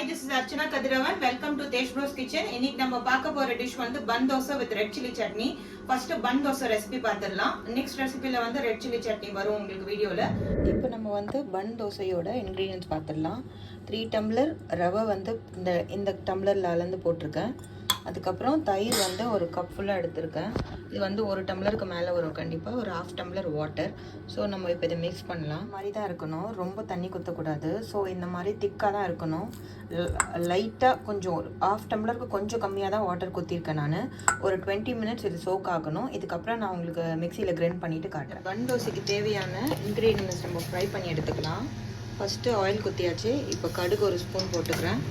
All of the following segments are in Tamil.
this is Archana Kadiravan. Welcome to Tesh Bros Kitchen. இன்னைக்கு நம்ம பார்க்க போற டிஷ் வந்து bun dosa with red chili chutney. First bun dosa recipe பார்த்துடலாம். நெக்ஸ்ட் ரெசிபில வந்து ரெட் chili chutney வரும் உங்களுக்கு வீடியோல. இப்போ நம்ம வந்து பன் தோசையோட இன்கிரிடியன்ட்ஸ் பார்த்துடலாம். 3 டம்ளர் ரவை வந்து இந்த டம்ளர்ல அளந்து போட்டிருக்கேன். அதுக்கப்புறம் தயிர் வந்து ஒரு கப் ஃபுல்லாக எடுத்திருக்கேன். இது வந்து ஒரு டம்ளருக்கு மேலே வரும் கண்டிப்பாக. ஒரு ½ டம்ளர் வாட்டர். ஸோ நம்ம இப்போ இதை மிக்ஸ் பண்ணலாம். இந்த மாதிரி தான் இருக்கணும், ரொம்ப தண்ணி குத்தக்கூடாது. ஸோ இந்த மாதிரி திக்காக தான் இருக்கணும். லைட்டாக கொஞ்சம் ½ டம்ளருக்கு கொஞ்சம் கம்மியாக தான் வாட்டர் குத்திருக்கேன் நான். ஒரு 20 மினிட்ஸ் இது சோக் ஆகணும். இதுக்கப்புறம் நான் உங்களுக்கு மிக்சியில் கிரைண்ட் பண்ணிவிட்டு காட்டுறேன். பன் தோசைக்கு தேவையான இன்க்ரீடியன்ட்ஸ் நம்ம ஃப்ரை பண்ணி எடுத்துக்கலாம். ஃபஸ்ட்டு ஆயில் குத்தியாச்சு. இப்போ கடுகு ஒரு ஸ்பூன் போட்டுக்கிறேன்.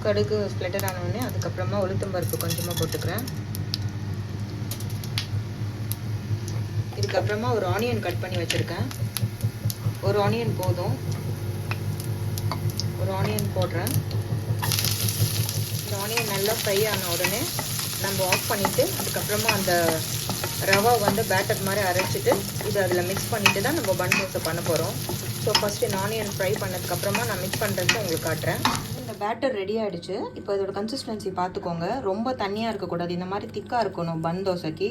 கடுகு ஸ்ப்ளிட்டர் ஆனவுடனே அதுக்கப்புறமா உளுத்தம்பருப்பு கொஞ்சமாக போட்டுக்கிறேன். இதுக்கப்புறமா ஒரு ஆனியன் கட் பண்ணி வச்சுருக்கேன். ஒரு ஆனியன் போதும். ஒரு ஆனியன் போடுறேன். இந்த ஆனியன் நல்லா ஃப்ரை ஆன உடனே நம்ம ஆஃப் பண்ணிவிட்டு அதுக்கப்புறமா அந்த ரவை வந்து பேட்டர் மாதிரி அரைச்சிட்டு இது அதில் மிக்ஸ் பண்ணிவிட்டு தான் நம்ம பன் தோசை பண்ண போகிறோம். ஸோ ஃபஸ்ட்டு இந்த ஆனியன் ஃப்ரை பண்ணதுக்கப்புறமா நான் மிக்ஸ் பண்ணுறது உங்களுக்கு காட்டுறேன். இந்த பேட்டர் ரெடி ஆகிடுச்சு. இப்போ இதோட கன்சிஸ்டன்சி பார்த்துக்கோங்க. ரொம்ப தண்ணியாக இருக்கக்கூடாது, இந்த மாதிரி திக்காக இருக்கணும் பன் தோசைக்கு.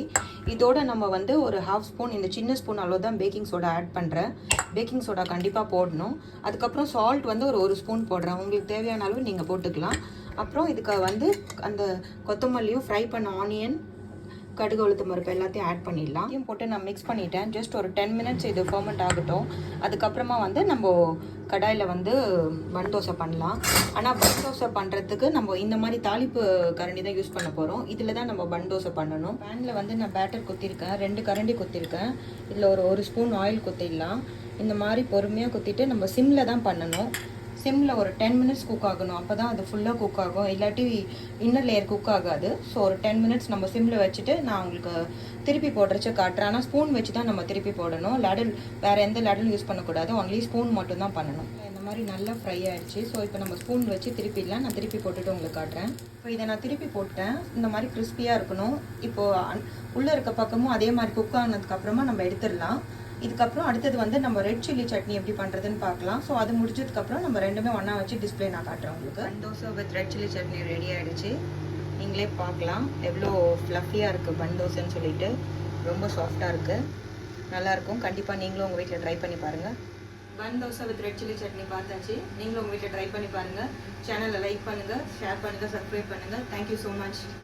இதோட நம்ம வந்து ஒரு ½ ஸ்பூன், இந்த சின்ன ஸ்பூன் அளவு தான் பேக்கிங் சோடா ஆட் பண்ணுறேன். பேக்கிங் சோடா கண்டிப்பாக போடணும். அதுக்கப்புறம் சால்ட் வந்து ஒரு ஸ்பூன் போடுறேன். உங்களுக்கு தேவையான அளவு நீங்கள் போட்டுக்கலாம். அப்புறம் இதுக்கு வந்து அந்த கொத்தமல்லியும் ஃப்ரை பண்ண ஆனியன், கடுகு, உளுத்தம் பருப்பு எல்லாத்தையும் ஆட் பண்ணிடலாம். இதையும் போட்டு நான் மிக்ஸ் பண்ணிட்டேன். ஜஸ்ட் ஒரு 10 மினிட்ஸ் இது ஃபர்மெண்ட் ஆகட்டும். அதுக்கப்புறமா வந்து நம்ம கடாயில் வந்து பன் தோசை பண்ணலாம். ஆனால் பன் தோசை பண்ணுறதுக்கு நம்ம இந்த மாதிரி தாளிப்பு கரண்டி தான் யூஸ் பண்ண போகிறோம். இதில் தான் நம்ம பன் தோசை பண்ணணும். பேனில் வந்து நான் பேட்டர் குத்திருக்கேன். 2 கரண்டி குத்திருக்கேன். இதில் ஒரு ஸ்பூன் ஆயில் குத்திடலாம். இந்த மாதிரி பொறுமையாக குத்திட்டு நம்ம சிம்மில் தான் பண்ணணும். சிம்மில் ஒரு 10 மினிட்ஸ் குக் ஆகணும். அப்போ தான் அது ஃபுல்லாக குக் ஆகும். இல்லாட்டி இன்னர் லேயர் குக் ஆகாது. ஸோ ஒரு 10 மினிட்ஸ் நம்ம சிம்மில் வச்சுட்டு நான் உங்களுக்கு திருப்பி போடுறச்ச காட்டுறேன். ஆனால் ஸ்பூன் வச்சு தான் நம்ம திருப்பி போடணும். லடல் வேறு எந்த லடலும் யூஸ் பண்ணக்கூடாது. ஒன்லி ஸ்பூன் மட்டும் தான் பண்ணணும். இந்த மாதிரி நல்லா ஃப்ரை ஆகிடுச்சு. ஸோ இப்போ நம்ம ஸ்பூன் வச்சு திருப்பிடலாம். நான் திருப்பி போட்டுட்டு உங்களுக்கு காட்டுறேன். இப்போ இதை நான் திருப்பி போட்டேன். இந்த மாதிரி கிறிஸ்பியாக இருக்கணும். இப்போது உள்ளே இருக்க பக்கமும் அதே மாதிரி குக் ஆனதுக்கப்புறமா நம்ம எடுத்துடலாம். இதுக்கப்புறம் அடுத்தது வந்து நம்ம ரெட் சில்லி சட்னி எப்படி பண்ணுறதுன்னு பார்க்கலாம். ஸோ அது முடிச்சதுக்கப்புறம் நம்ம ரெண்டுமே ஒன்றா வச்சு டிஸ்பிளே நான் காட்டுறேன் உங்களுக்கு. Bun dosa with red chilli chutney ready ஆகிடுச்சு. நீங்களே பார்க்கலாம் எவ்வளோ ஃப்ளஃபியாக இருக்குது பன் தோசைன்னு சொல்லிட்டு. ரொம்ப சாஃப்டாக இருக்குது, நல்லாயிருக்கும். கண்டிப்பாக நீங்களும் உங்கள் வீட்டில் ட்ரை பண்ணி பாருங்கள். Bun dosa with red chilli chutney பார்த்தாச்சு. நீங்களும் உங்கள் வீட்டில் ட்ரை பண்ணி பாருங்கள். சேனலை லைக் பண்ணுங்கள், ஷேர் பண்ணுங்கள், சப்ஸ்கிரைப் பண்ணுங்கள். Thank you so much.